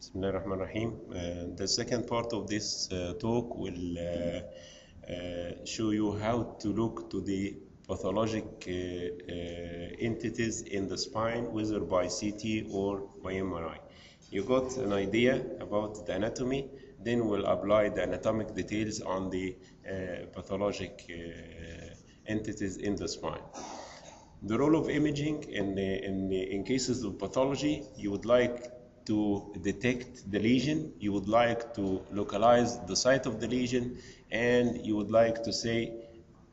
Bismillah ar-Rahman ar-Rahim. The second part of this talk will show you how to look to the pathologic entities in the spine, whether by CT or by MRI. You got an idea about the anatomy, then we'll apply the anatomic details on the pathologic entities in the spine. The role of imaging in cases of pathology, you would like to detect the lesion, you would like to localize the site of the lesion, and you would like to say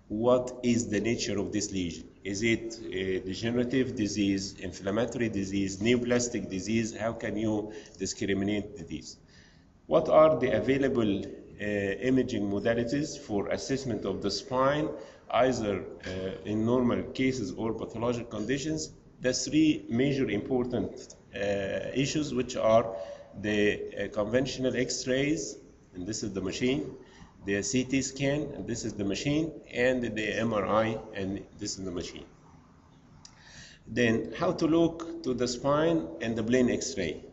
what is the nature of this lesion. Is it a degenerative disease, inflammatory disease, neoplastic disease? How can you discriminate these? What are the available imaging modalities for assessment of the spine, either in normal cases or pathologic conditions? The three major important issues, which are the conventional X-rays, and this is the machine, the CT scan, and this is the machine, and the MRI, and this is the machine. Then how to look to the spine and the plain X-ray.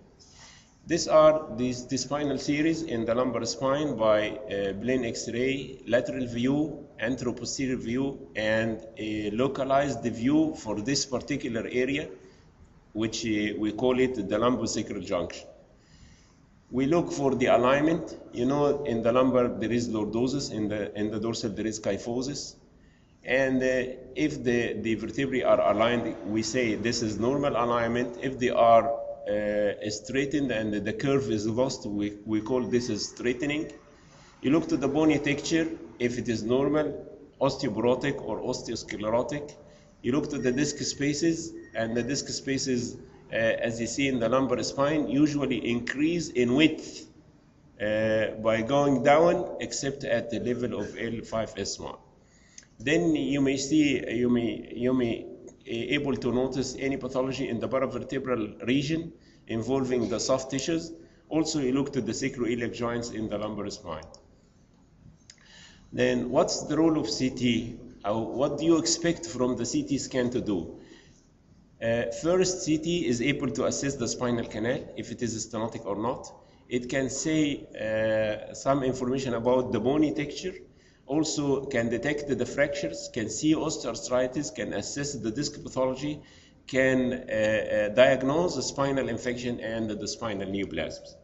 These are the spinal series in the lumbar spine by plain X-ray, lateral view, anteroposterior view, and a localized view for this particular area, which we call it the lumbosacral junction. We look for the alignment. You know, in the lumbar there is lordosis, in the dorsal there is kyphosis. And if the vertebrae are aligned, we say this is normal alignment. If they are straightened and the curve is lost, we call this as straightening. You look to the bony texture, if it is normal, osteoporotic or osteosclerotic. You look to the disc spaces, and the disc spaces, as you see in the lumbar spine, usually increase in width by going down, except at the level of L5S1. Then you may see, you may able to notice any pathology in the paravertebral region involving the soft tissues. Also, you look to the sacroiliac joints in the lumbar spine. Then, what's the role of CT? What do you expect from the CT scan to do? First, CT is able to assess the spinal canal, if it is stenotic or not. It can say some information about the bony texture. Also can detect the fractures, can see osteoarthritis, can assess the disc pathology, can diagnose the spinal infection and the spinal neoplasms.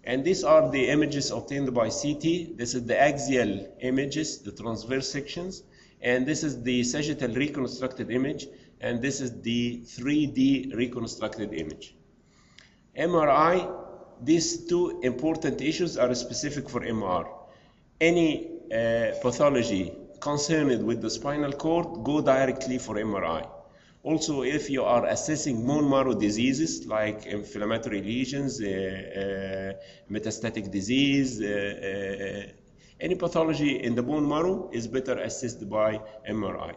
And these are the images obtained by CT. This is the axial images, the transverse sections, and this is the sagittal reconstructed image, and this is the 3D reconstructed image. MRI, these two important issues are specific for MR. Any pathology concerned with the spinal cord, go directly for MRI. Also, if you are assessing bone marrow diseases like inflammatory lesions, metastatic disease, any pathology in the bone marrow is better assessed by MRI.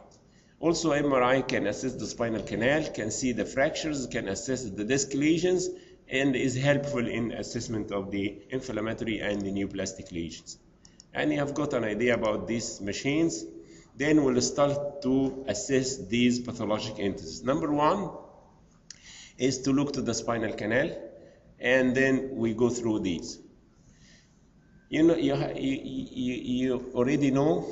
Also, MRI can assess the spinal canal, can see the fractures, can assess the disc lesions, and is helpful in assessment of the inflammatory and the neoplastic lesions. And you have got an idea about these machines. Then we'll start to assess these pathologic entities. Number one is to look to the spinal canal, and then we go through these. You know, you already know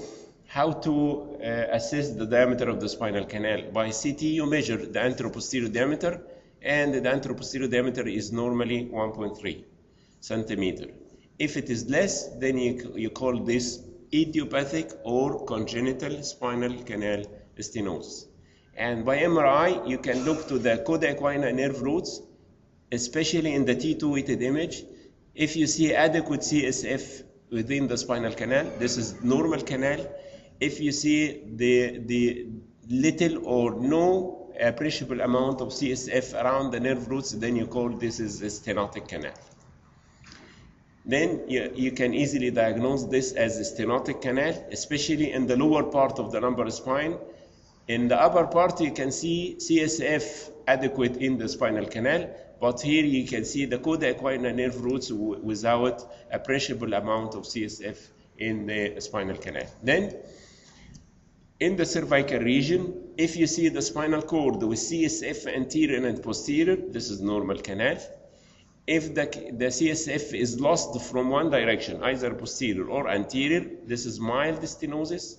how to assess the diameter of the spinal canal. By CT, you measure the anteroposterior diameter, and the anteroposterior diameter is normally 1.3 centimeter. If it is less, then you call this idiopathic or congenital spinal canal stenosis. And by MRI, you can look to the coda equina nerve roots, especially in the T2 weighted image. If you see adequate CSF within the spinal canal, this is normal canal. If you see the little or no appreciable amount of CSF around the nerve roots, then you call this is a stenotic canal. Then you can easily diagnose this as a stenotic canal, especially in the lower part of the lumbar spine. In the upper part, you can see CSF adequate in the spinal canal, but here you can see the coda equina nerve roots without appreciable amount of CSF in the spinal canal. Then, in the cervical region, if you see the spinal cord with CSF anterior and posterior, this is normal canal. If the CSF is lost from one direction, either posterior or anterior, this is mild stenosis.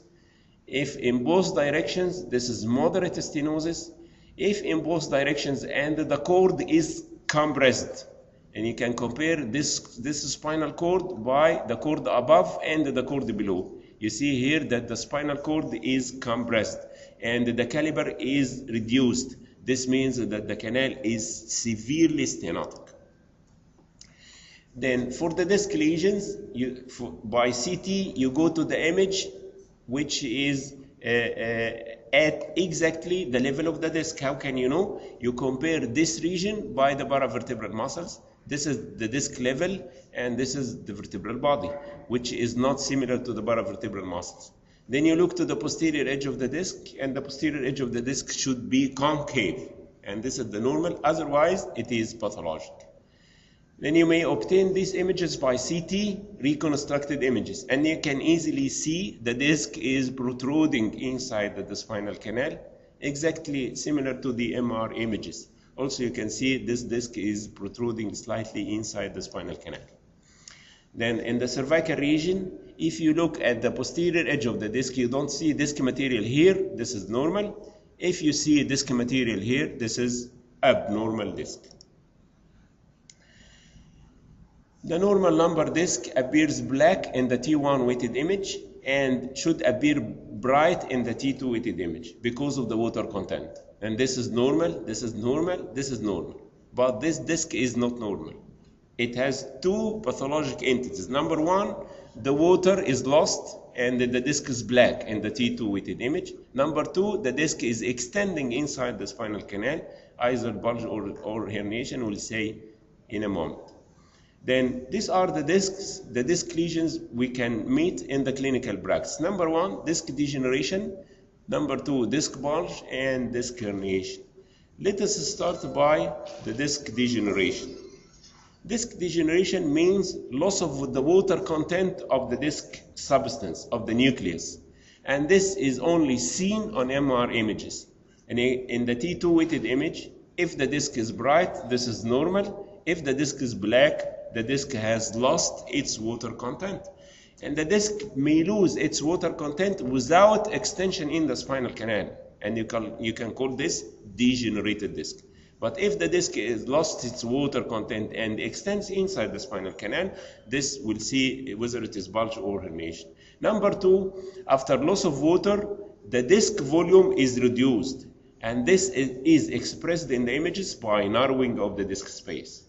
If in both directions, this is moderate stenosis. If in both directions and the cord is compressed, and you can compare this spinal cord by the cord above and the cord below. You see here that the spinal cord is compressed and the caliber is reduced. This means that the canal is severely stenotic. Then for the disc lesions, by CT, you go to the image which is at exactly the level of the disc. How can you know? You compare this region by the paravertebral muscles. This is the disc level, and this is the vertebral body, which is not similar to the paravertebral muscles. Then you look to the posterior edge of the disc, and the posterior edge of the disc should be concave, and this is the normal, otherwise it is pathologic. Then you may obtain these images by CT, reconstructed images, and you can easily see the disc is protruding inside the spinal canal, exactly similar to the MR images. Also, you can see this disc is protruding slightly inside the spinal canal. Then in the cervical region, if you look at the posterior edge of the disc, you don't see disc material here, this is normal. If you see disc material here, this is abnormal disc. The normal lumbar disc appears black in the T1 weighted image and should appear bright in the T2 weighted image because of the water content. And this is normal, this is normal, this is normal. But this disc is not normal. It has two pathologic entities. Number one, the water is lost and the disc is black in the T2 weighted image. Number two, the disc is extending inside the spinal canal, either bulge or herniation, we'll say in a moment. Then these are the disc lesions we can meet in the clinical practice. Number one, disc degeneration. Number two, disc bulge and disc herniation. Let us start by the disc degeneration. Disc degeneration means loss of the water content of the disc substance, of the nucleus. And this is only seen on MR images. And in the T2 weighted image, if the disc is bright, this is normal. If the disc is black, the disc has lost its water content. And the disc may lose its water content without extension in the spinal canal. And you can call this degenerated disc. But if the disc has lost its water content and extends inside the spinal canal, this will see whether it is bulge or herniation. Number two, after loss of water, the disc volume is reduced. And this is expressed in the images by narrowing of the disc space,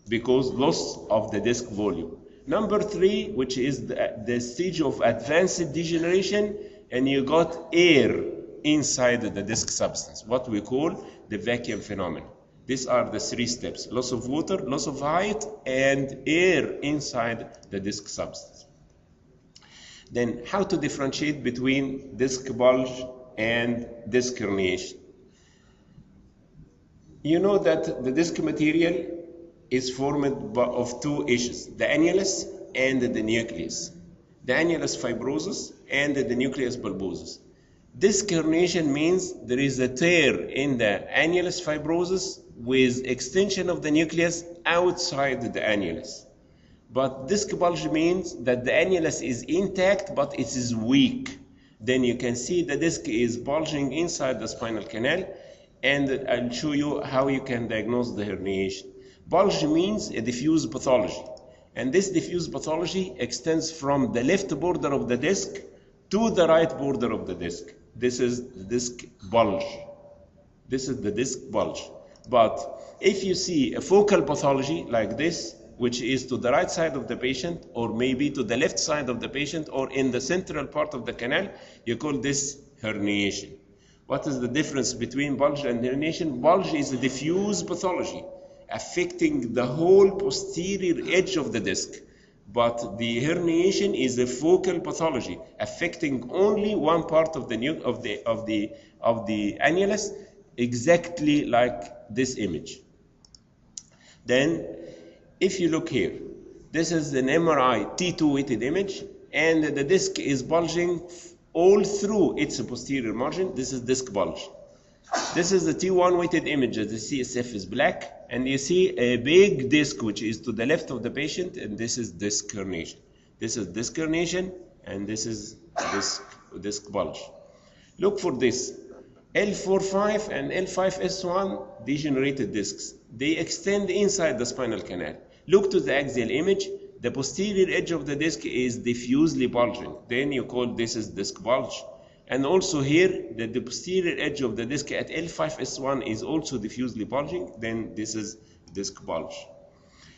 because loss of the disc volume. Number three, which is the stage of advanced degeneration, and you got air inside the disc substance, what we call the vacuum phenomenon. These are the three steps: loss of water, loss of height, and air inside the disc substance. Then how to differentiate between disc bulge and disc herniation? You know that the disc material is formed of two issues, the annulus and the nucleus. The annulus fibrosus and the nucleus bulbosus. Disc herniation means there is a tear in the annulus fibrosus with extension of the nucleus outside the annulus. But disc bulge means that the annulus is intact but it is weak. Then you can see the disc is bulging inside the spinal canal, and I'll show you how you can diagnose the herniation. Bulge means a diffuse pathology, and this diffuse pathology extends from the left border of the disc to the right border of the disc. This is the disc bulge. This is the disc bulge. But if you see a focal pathology like this, which is to the right side of the patient, or maybe to the left side of the patient, or in the central part of the canal, you call this herniation. What is the difference between bulge and herniation? Bulge is a diffuse pathology affecting the whole posterior edge of the disc. But the herniation is a focal pathology affecting only one part of the annulus, exactly like this image. Then, if you look here, this is an MRI T2 weighted image, and the disc is bulging all through its posterior margin. This is disc bulge. This is the T1 weighted image. The CSF is black, and you see a big disc which is to the left of the patient, and this is disc herniation. This is disc herniation, and this is disc bulge. Look for this. L45 and L5S1 degenerated discs. They extend inside the spinal canal. Look to the axial image. The posterior edge of the disc is diffusely bulging. Then you call this is disc bulge. And also here, the posterior edge of the disc at L5S1 is also diffusely bulging. Then this is disc bulge.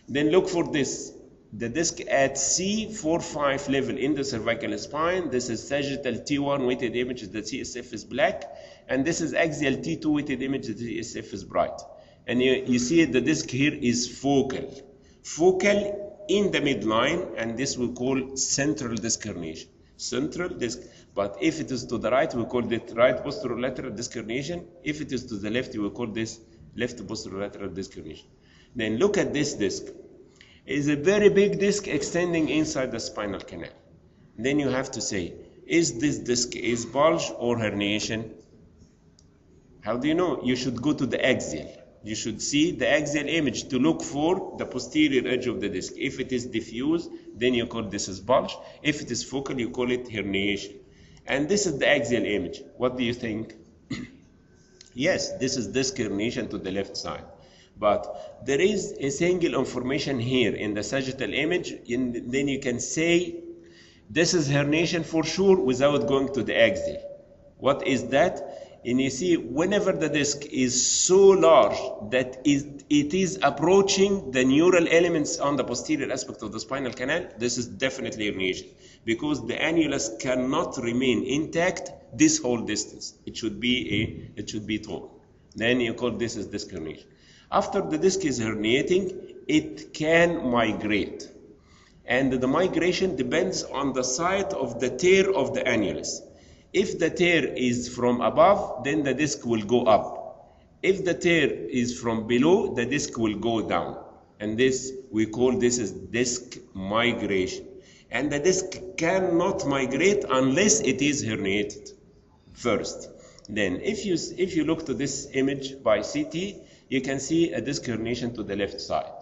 Then look for this. The disc at C45 level in the cervical spine. This is sagittal T1 weighted image, the CSF is black. And this is axial T2 weighted image, the CSF is bright. And you see the disc here is focal. Focal in the midline, and this we call central disc herniation. Central disc. But if it is to the right, we call it right posterolateral disc herniation. If it is to the left, we call this left posterolateral disc herniation. Then look at this disc. It's a very big disc extending inside the spinal canal. Then you have to say, is this disc is bulge or herniation? How do you know? You should go to the axial. You should see the axial image to look for the posterior edge of the disc. If it is diffuse, then you call this is bulge. If it is focal, you call it herniation. And this is the axial image. What do you think? Yes, this is disc herniation to the left side. But there is a single information here in the sagittal image, and then you can say this is herniation for sure without going to the axial. What is that? And you see, whenever the disc is so large that it is approaching the neural elements on the posterior aspect of the spinal canal, this is definitely herniation, because the annulus cannot remain intact this whole distance. It should be torn. Then you call this as disc herniation. After the disc is herniating, it can migrate. And the migration depends on the site of the tear of the annulus. If the tear is from above, then the disc will go up. If the tear is from below, the disc will go down. And this, we call this as disc migration. And the disc cannot migrate unless it is herniated first. Then, if you look to this image by CT, you can see a disc herniation to the left side.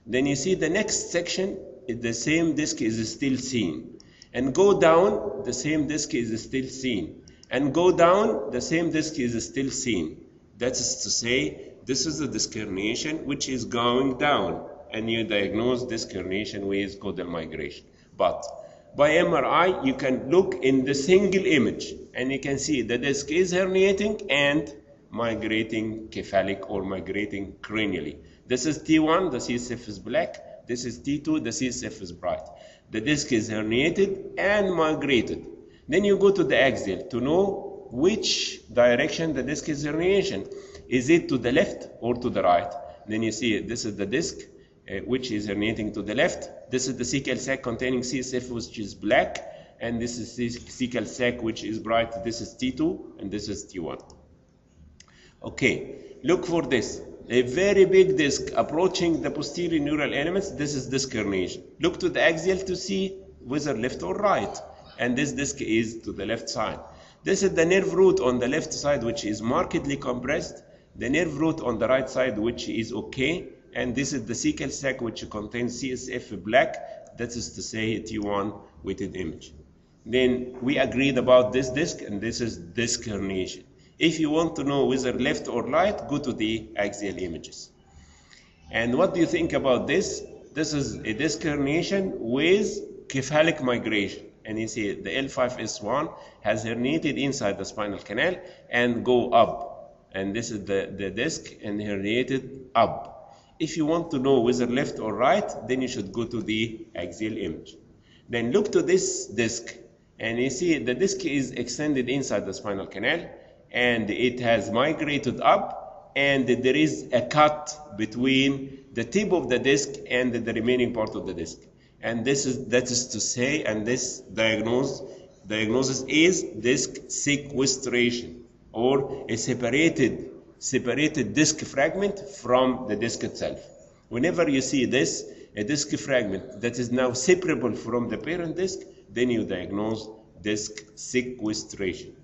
Then you see the next section, the same disc is still seen. And go down, the same disc is still seen. And go down, the same disc is still seen. That is to say, this is the disc herniation which is going down. And you diagnose disc herniation with caudal migration. But by MRI, you can look in the single image. And you can see the disc is herniating and migrating cephalic or migrating cranially. This is T1, the CSF is black. This is T2, the CSF is bright. The disc is herniated and migrated. Then you go to the axial to know which direction the disc is herniation. Is it to the left or to the right? Then you see this is the disc which is herniating to the left. This is the cecal sac containing CSF which is black. And this is cecal sac which is bright. This is T2 and this is T1. Okay, look for this. A very big disc approaching the posterior neural elements. This is disc herniation. Look to the axial to see whether left or right. And this disc is to the left side. This is the nerve root on the left side which is markedly compressed. The nerve root on the right side which is okay. And this is the cecal sac which contains CSF black. That is to say T1 weighted image. Then we agreed about this disc, and this is disc herniation. If you want to know whether left or right, go to the axial images. And what do you think about this? This is a disc herniation with cephalic migration. And you see the L5S1 has herniated inside the spinal canal and go up. And this is the disc and herniated up. If you want to know whether left or right, then you should go to the axial image. Then look to this disc. And you see the disc is extended inside the spinal canal. And it has migrated up, and there is a cut between the tip of the disc and the remaining part of the disc. And that is to say, and this diagnosis is disc sequestration, or a separated disc fragment from the disc itself. Whenever you see this, a disc fragment that is now separable from the parent disc, then you diagnose disc sequestration.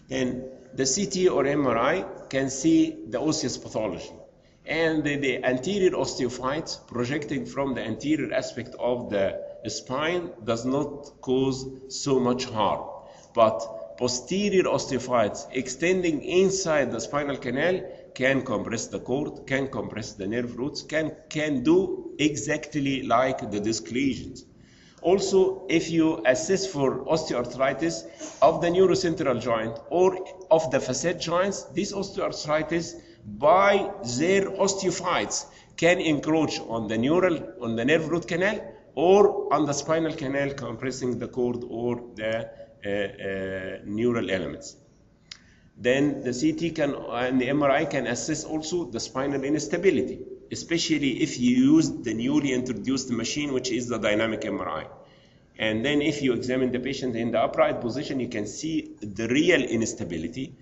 Then the CT or MRI can see the osseous pathology. And the anterior osteophytes projecting from the anterior aspect of the spine does not cause so much harm. But posterior osteophytes extending inside the spinal canal can compress the cord, can compress the nerve roots, can do exactly like the disc lesions. Also, if you assess for osteoarthritis of the neurocentral joint or of the facet joints, this osteoarthritis by their osteophytes can encroach on the nerve root canal or on the spinal canal, compressing the cord or the neural elements. Then the CT and the MRI can assess also the spinal instability, especially if you use the newly introduced machine, which is the dynamic MRI. And then if you examine the patient in the upright position, you can see the real instability.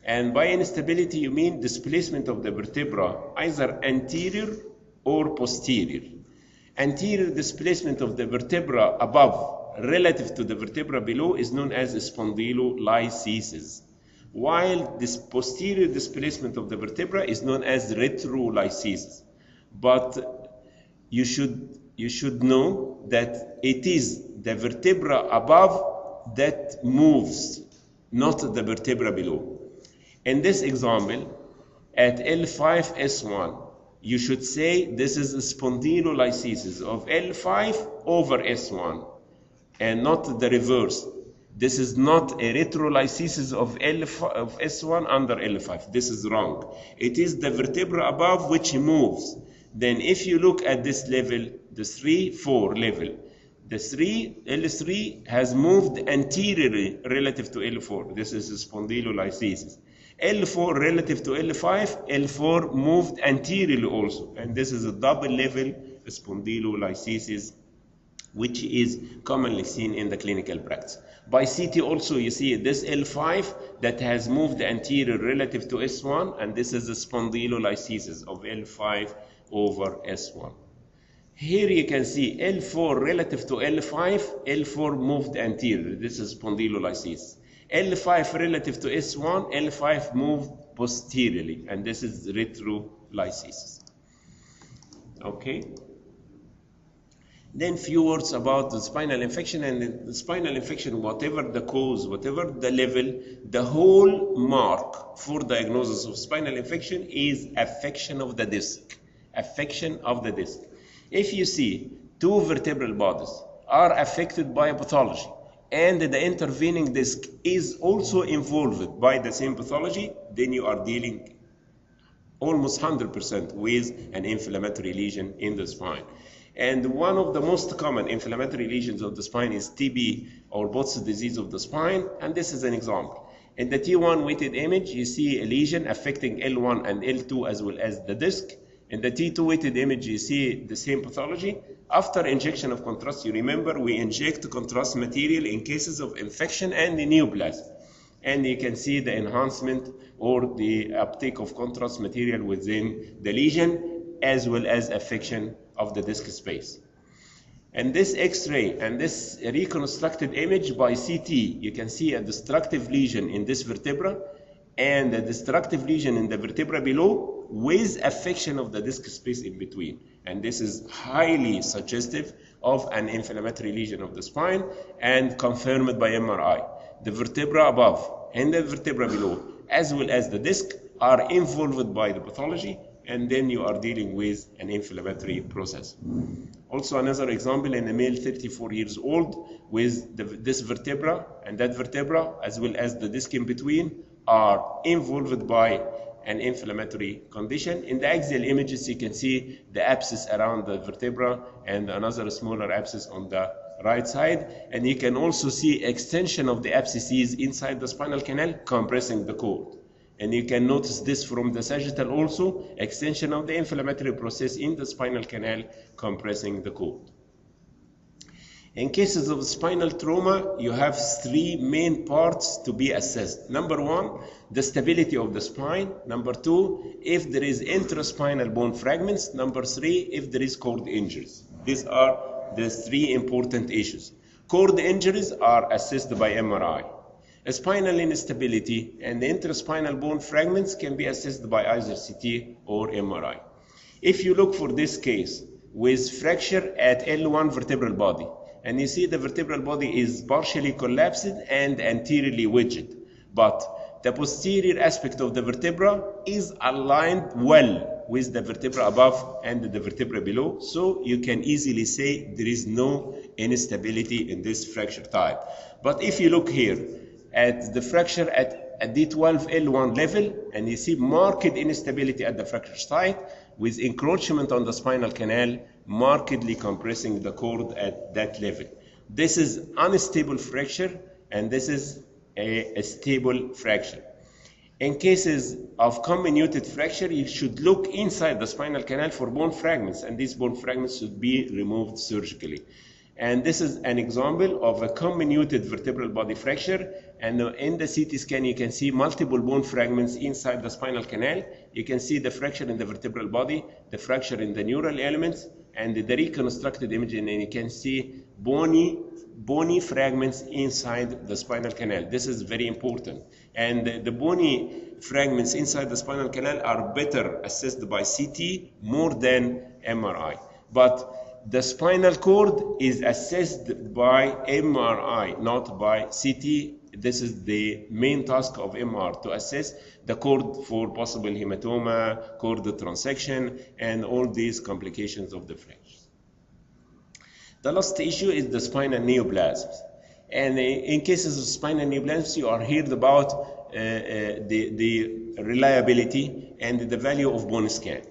And by instability, you mean displacement of the vertebra, either anterior or posterior. Anterior displacement of the vertebra above relative to the vertebra below is known as spondylolisthesis, while this posterior displacement of the vertebra is known as retrolisthesis. But you should know that it is the vertebra above that moves, not the vertebra below. In this example, at L5S1, you should say this is a spondylolisthesis of L5 over S1 and not the reverse. This is not a retrolisthesis of S1 under L5. This is wrong. It is the vertebra above which moves. Then if you look at this level, the 3-4 level, the L3 has moved anteriorly relative to L4. This is a spondylolisthesis. L4 relative to L5, L4 moved anteriorly also. And this is a double level spondylolisthesis, which is commonly seen in the clinical practice. By CT also you see this L5 that has moved anterior relative to S1, and this is a spondylolisthesis of L5 over S1. Here you can see L4 relative to L5, L4 moved anterior. This is spondylolisthesis. L5 relative to S1, L5 moved posteriorly, and this is retrolisthesis. Okay. Then few words about the spinal infection. And the spinal infection, whatever the cause, whatever the level, the whole mark for diagnosis of spinal infection is affection of the disc. Affection of the disc. If you see two vertebral bodies are affected by a pathology and the intervening disc is also involved by the same pathology, then you are dealing almost 100% with an inflammatory lesion in the spine. And one of the most common inflammatory lesions of the spine is TB, or Bot's disease of the spine, and this is an example. In the T1 weighted image, you see a lesion affecting L1 and L2 as well as the disc. In the T2 weighted image, you see the same pathology. After injection of contrast, you remember we inject contrast material in cases of infection and neoplasm. And you can see the enhancement or the uptake of contrast material within the lesion as well as affection of the disc space. And this X-ray and this reconstructed image by CT, you can see a destructive lesion in this vertebra and a destructive lesion in the vertebra below with affection of the disc space in between. And this is highly suggestive of an inflammatory lesion of the spine and confirmed by MRI. The vertebra above and the vertebra below, as well as the disc, are involved by the pathology, and then you are dealing with an inflammatory process. Also another example in a male 34 years old with this vertebra and that vertebra, as well as the disc in between, are involved by an inflammatory condition. In the axial images, you can see the abscess around the vertebra and another smaller abscess on the right side. And you can also see extension of the abscesses inside the spinal canal compressing the cord. And you can notice this from the sagittal also, extension of the inflammatory process in the spinal canal compressing the cord. In cases of spinal trauma, you have three main parts to be assessed. Number one, the stability of the spine. Number two, if there is intraspinal bone fragments. Number three, if there is cord injuries. These are the three important issues. Cord injuries are assessed by MRI. Spinal instability and intraspinal bone fragments can be assessed by either CT or MRI. If you look for this case with fracture at L1 vertebral body, and you see the vertebral body is partially collapsed and anteriorly wedged, but the posterior aspect of the vertebra is aligned well with the vertebra above and the vertebra below, so you can easily say there is no instability in this fracture type. But if you look here at the fracture at D12L1 level, and you see marked instability at the fracture site with encroachment on the spinal canal, markedly compressing the cord at that level. This is unstable fracture, and this is a stable fracture. In cases of comminuted fracture, you should look inside the spinal canal for bone fragments, and these bone fragments should be removed surgically. And this is an example of a comminuted vertebral body fracture. And in the CT scan, you can see multiple bone fragments inside the spinal canal. You can see the fracture in the vertebral body, the fracture in the neural elements, and the reconstructed image, and you can see bony fragments inside the spinal canal. This is very important. And the bony fragments inside the spinal canal are better assessed by CT more than MRI. But the spinal cord is assessed by MRI, not by CT. This is the main task of MR, to assess the cord for possible hematoma, cord transection, and all these complications of the fractures. The last issue is the spinal neoplasms. And in cases of spinal neoplasms, you are heard about the reliability and the value of bone scan.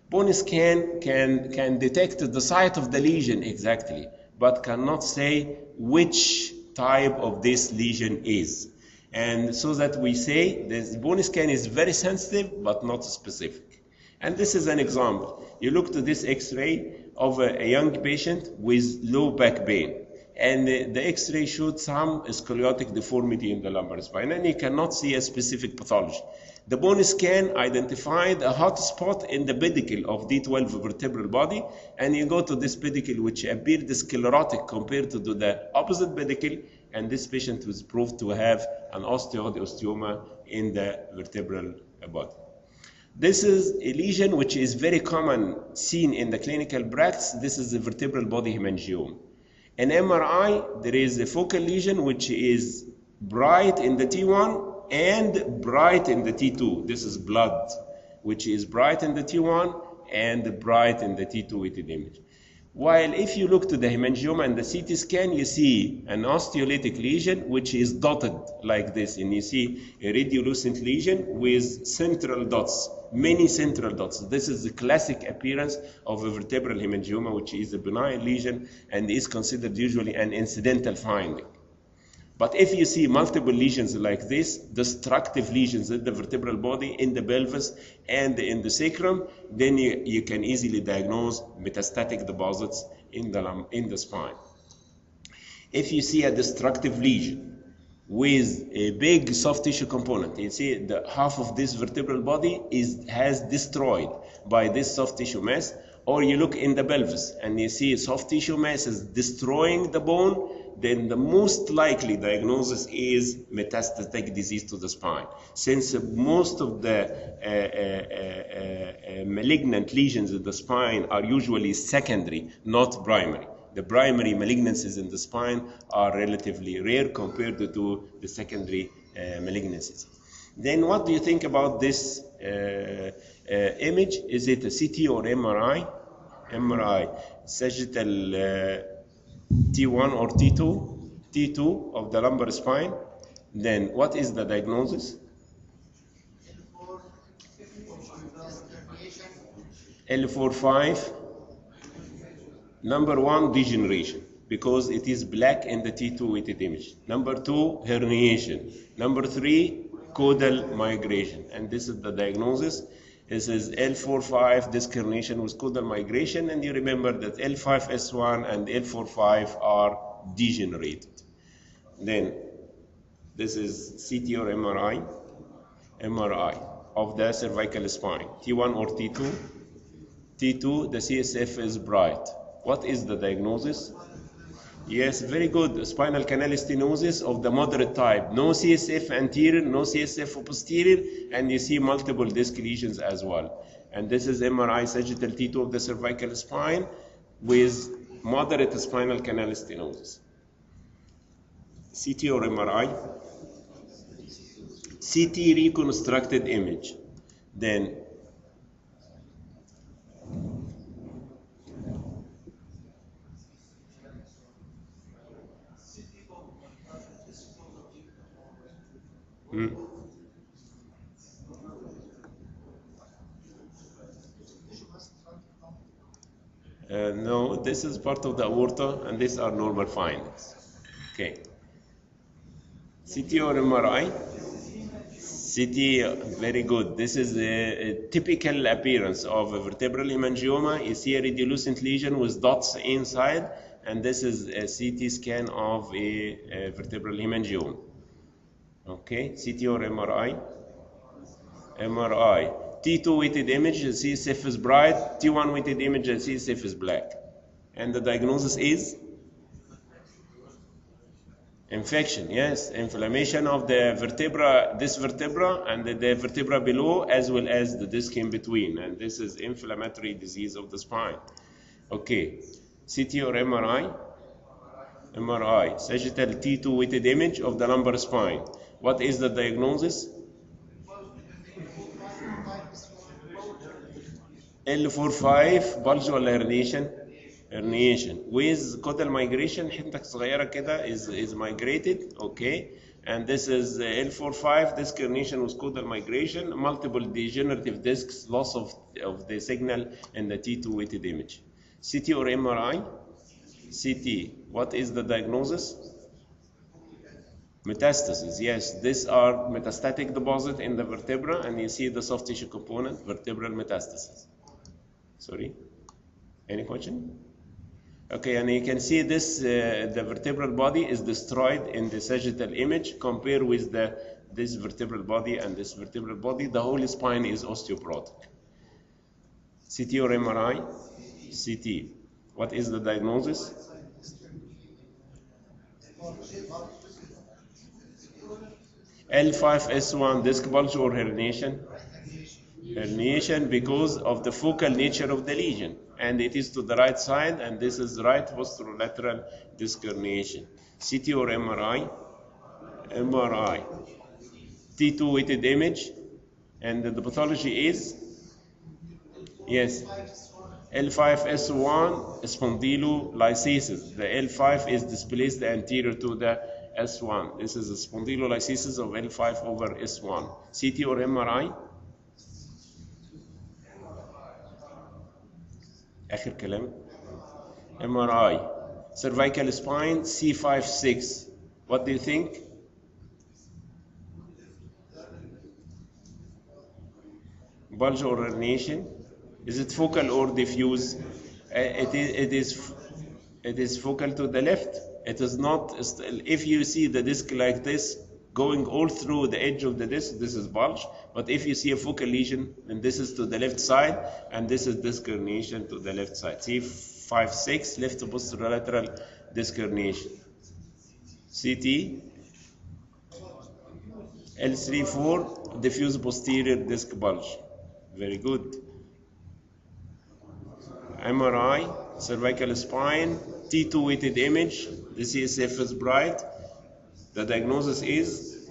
Bone scan can detect the site of the lesion exactly, but cannot say which type of this lesion is. And so that we say this bone scan is very sensitive but not specific. And this is an example. You look to this X-ray of a young patient with low back pain, and the X-ray showed some scoliotic deformity in the lumbar spine, and you cannot see a specific pathology. The bone scan identified a hot spot in the pedicle of D12 vertebral body, and you go to this pedicle which appeared sclerotic compared to the opposite pedicle, and this patient was proved to have an osteoid-osteoma in the vertebral body. This is a lesion which is very common seen in the clinical practice. This is the vertebral body hemangioma. In MRI, there is a focal lesion which is bright in the T1 and bright in the T2. This is blood, which is bright in the T1 and bright in the T2 weighted image. While if you look to the hemangioma and the CT scan, you see an osteolytic lesion which is dotted like this, and you see a radiolucent lesion with central dots, many central dots. This is the classic appearance of a vertebral hemangioma, which is a benign lesion and is considered usually an incidental finding. But if you see multiple lesions like this, destructive lesions in the vertebral body, in the pelvis, and in the sacrum, then you can easily diagnose metastatic deposits in the spine. If you see a destructive lesion with a big soft tissue component, you see the half of this vertebral body has destroyed by this soft tissue mass, or you look in the pelvis and you see soft tissue mass is destroying the bone, then the most likely diagnosis is metastatic disease to the spine. Since most of the malignant lesions in the spine are usually secondary, not primary. The primary malignancies in the spine are relatively rare compared to the secondary malignancies. Then what do you think about this image? Is it a CT or MRI? MRI, sagittal T1 or T2? T2 of the lumbar spine. Then what is the diagnosis? L4-5. Number 1, degeneration, because it is black in the T2 weighted image. Number 2, herniation. Number 3, caudal migration. And this is the diagnosis. This is L4-5, disc herniation with caudal migration. And you remember that L5-S1 and L4-5 are degenerated. Then this is CT or MRI. MRI of the cervical spine. T1 or T2? T2, the CSF is bright. What is the diagnosis? Yes, very good. Spinal canal stenosis of the moderate type. No CSF anterior, no CSF posterior, and you see multiple disc lesions as well. And this is MRI sagittal T2 of the cervical spine with moderate spinal canal stenosis. CT or MRI? CT reconstructed image. Then no, this is part of the aorta, and these are normal findings. Okay. CT or MRI? CT, very good. This is a typical appearance of a vertebral hemangioma. You see a radiolucent lesion with dots inside, and this is a CT scan of a vertebral hemangioma. Okay, CT or MRI? MRI. T2 weighted image, the CSF is bright. T1 weighted image, the CSF is black. And the diagnosis is? Infection, yes. Inflammation of the vertebra, this vertebra, and the vertebra below, as well as the disc in between. And this is inflammatory disease of the spine. Okay. CT or MRI? MRI. Sagittal T2 weighted image of the lumbar spine. What is the diagnosis? L45 bulge ولا herniation? Herniation with caudal migration. حتة صغيرة كده is migrated. Okay. And this is L45 disc herniation with caudal migration, multiple degenerative discs, loss of the signal in the T2 weighted image. CT or MRI? CT. What is the diagnosis? Metastasis, yes. These are metastatic deposit in the vertebra, and you see the soft tissue component, vertebral metastasis. Sorry? Any question? Okay, and you can see this, the vertebral body is destroyed in the sagittal image. Compare with this vertebral body and this vertebral body, the whole spine is osteoporotic. CT or MRI? CT. What is the diagnosis? L5S1 disc bulge or herniation? Herniation because of the focal nature of the lesion, and it is to the right side, and this is right posterolateral disc herniation. CT or MRI? MRI. T2 weighted image, and the pathology is? Yes. L5S1 spondylolisthesis. The L5 is displaced anterior to the S1. This is a spondylolisthesis of L5 over S1. CT or MRI? آخر كلام. MRI. Cervical spine C5-6. What do you think? Bulge or herniation? Is it focal or diffuse? It is focal to the left. It is not. If you see the disc like this going all through the edge of the disc, this is bulge. But if you see a focal lesion, then this is to the left side, and this is disc herniation to the left side. C5-6 left posterolateral disc herniation. CT L3-4 diffuse posterior disc bulge. Very good. MRI, cervical spine, T2 weighted image, the CSF is bright. The diagnosis is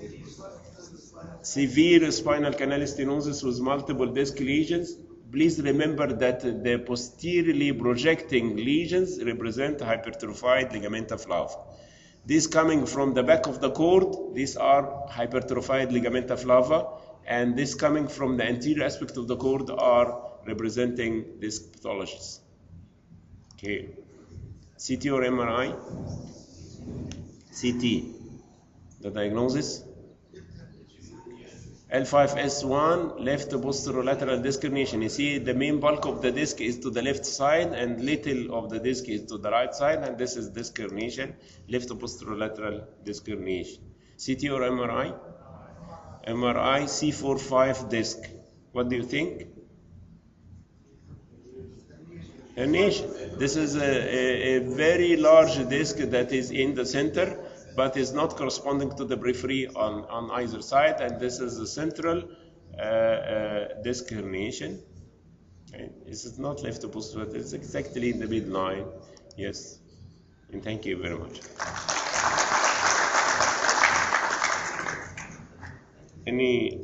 severe spinal canal stenosis with multiple disc lesions. Please remember that the posteriorly projecting lesions represent hypertrophied ligamenta flava. These coming from the back of the cord, these are hypertrophied ligamenta flava, and this coming from the anterior aspect of the cord are representing disc pathologies. Okay. CT or MRI? CT. The diagnosis? L5S1 left posterolateral disc herniation. You see the main bulk of the disc is to the left side and little of the disc is to the right side, and this is disc herniation, left posterolateral disc herniation. CT or MRI? MRI C4-5 disc. What do you think? Herniation. This is a very large disc that is in the center, but is not corresponding to the periphery on either side, and this is the central disc herniation. Right? This is not left to post, but it's exactly in the midline. Yes. And thank you very much. Any